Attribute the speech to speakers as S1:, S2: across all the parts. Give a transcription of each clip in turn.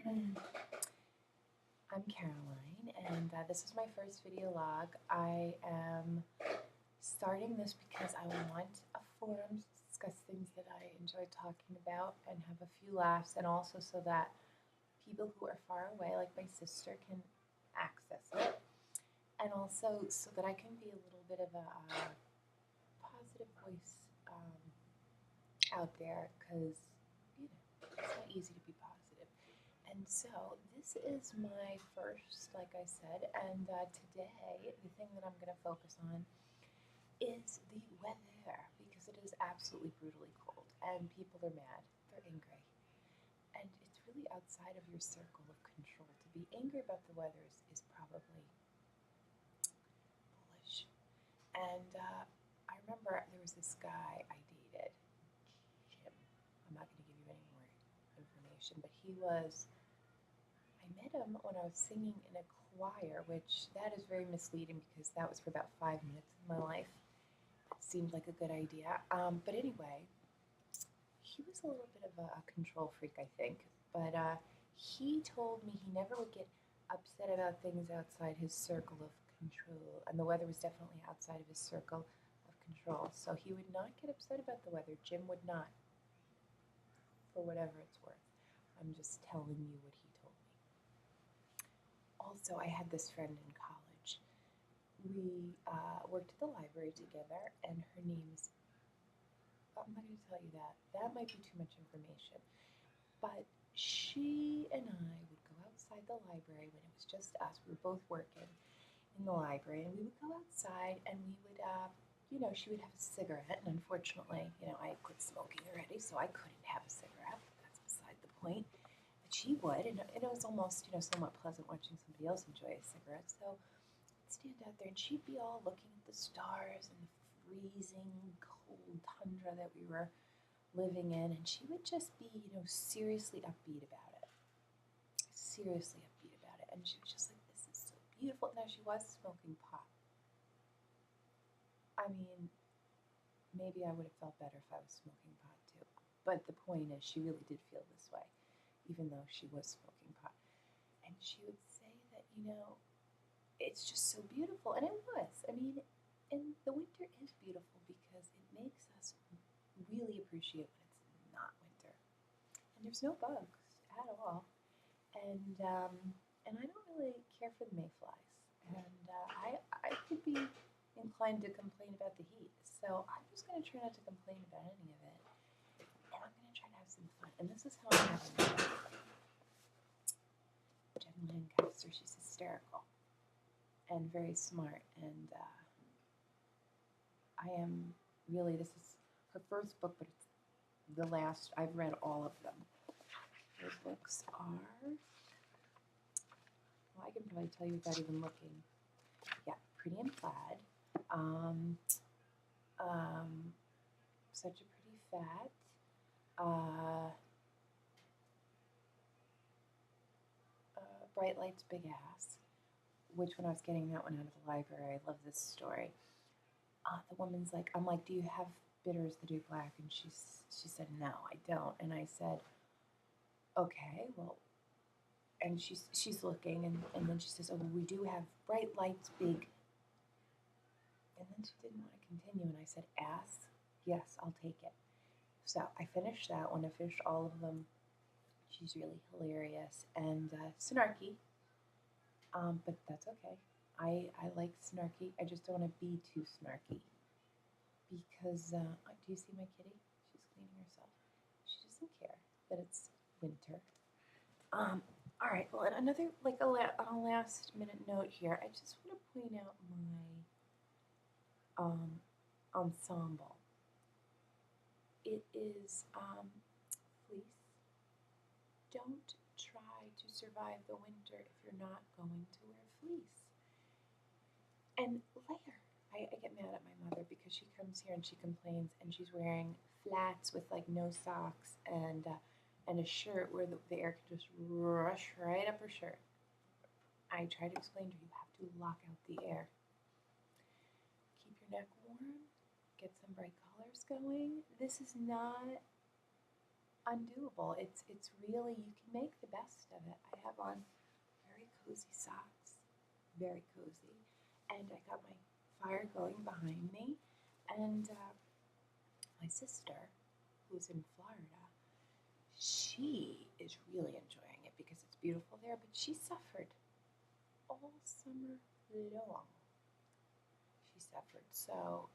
S1: I'm Caroline, and this is my first video log. I am starting this because I want a forum to discuss things that I enjoy talking about and have a few laughs, and also so that people who are far away, like my sister, can access it, and also so that I can be a little bit of a positive voice out there, because it's not easy to be positive. And so this is my first, like I said, and today the thing that I'm going to focus on is the weather, because it is absolutely brutally cold and people are mad, they're angry, and it's really outside of your circle of control. To be angry about the weather is probably foolish. And I remember there was this guy I dated, Jim. I'm not going to give you any more information, but I met him when I was singing in a choir, which that is very misleading because that was for about 5 minutes of my life. It seemed like a good idea. But anyway, he was a little bit of a control freak, I think. But he told me he never would get upset about things outside his circle of control. And the weather was definitely outside of his circle of control. So he would not get upset about the weather. Jim would not, for whatever it's worth. I'm just telling you what he told me. Also, I had this friend in college. We worked at the library together, and her name's, I'm not going to tell you that. That might be too much information. But she and I would go outside the library when it was just us. We were both working in the library, and we would go outside and we would, she would have a cigarette. And unfortunately, I had quit smoking already, so I couldn't have a cigarette. That's beside the point. But she would, and it was almost, somewhat pleasant watching somebody else enjoy a cigarette. So I'd stand out there, and she'd be all looking at the stars and the freezing cold tundra that we were living in, and she would just be, seriously upbeat about it. Seriously upbeat about it. And she was just like, this is so beautiful. Now, she was smoking pot. I mean, maybe I would have felt better if I was smoking pot too. But the point is, she really did feel this way, even though she was smoking pot. And she would say that, it's just so beautiful. And it was. I mean, and the winter is beautiful because it makes us really appreciate when it's not winter. And there's no bugs at all. And I don't really care for the mayflies. And I could be inclined to complain about the heat. So I'm just going to try not to complain about any of it. And I'm going to try to have some fun. And this is how I'm having fun. Jen Lancaster, she's hysterical and very smart. And I am really, this is her first book, but it's the last. I've read all of them. Her books are, well, I can probably tell you without even looking. Yeah, Pretty in Plaid. Such a Pretty Fat. Bright Lights, Big Ass. Which, when I was getting that one out of the library, I love this story. The woman's like, I'm like, do you have bitters that are black? And she said, no, I don't. And I said, okay, well, and she's looking, and then she says, oh, well, we do have Bright Lights, Big. And then she didn't want to continue, and I said, ass, yes, I'll take it. So I finished that one. I finished all of them. She's really hilarious and snarky, but that's okay. I like snarky. I just don't want to be too snarky because, do you see my kitty? She's cleaning herself. She doesn't care that it's winter. All right, well, and another, like a last minute note here, I just want to point out my ensemble. It is fleece. Don't try to survive the winter if you're not going to wear fleece. And layer. I get mad at my mother because she comes here and she complains, and she's wearing flats with like no socks and a shirt where the air can just rush right up her shirt. I try to explain to her, you have to lock out the air. Keep your neck warm. Get some bright colors going. This is not undoable. It's really, you can make the best of it. I have on very cozy socks, very cozy, and I got my fire going behind me, and my sister, who's in Florida, she is really enjoying it because it's beautiful there, but she suffered all summer long. She suffered, so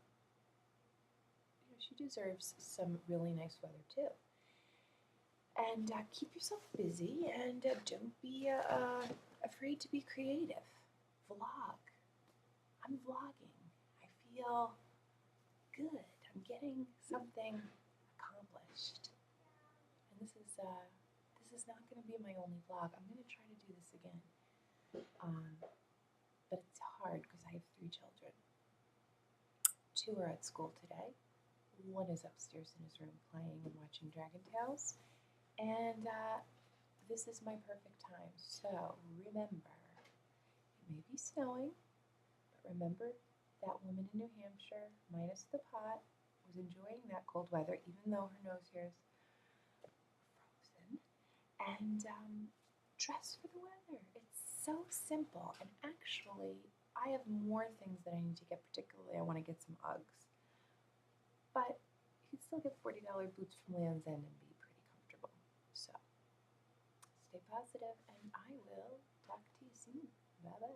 S1: she deserves some really nice weather too. And keep yourself busy, and don't be afraid to be creative. Vlog. I'm vlogging. I feel good. I'm getting something accomplished. And this is not going to be my only vlog. I'm going to try to do this again. But it's hard because I have 3 children. 2 are at school today. 1 is upstairs in his room playing and watching Dragon Tales. And this is my perfect time. So remember, it may be snowing, but remember that woman in New Hampshire, minus the pot, was enjoying that cold weather, even though her nose hairs were frozen. And dress for the weather. It's so simple. And actually, I have more things that I need to get. Particularly, I want to get some Uggs. But you can still get $40 boots from Land's End and be pretty comfortable. So stay positive, and I will talk to you soon. Bye-bye.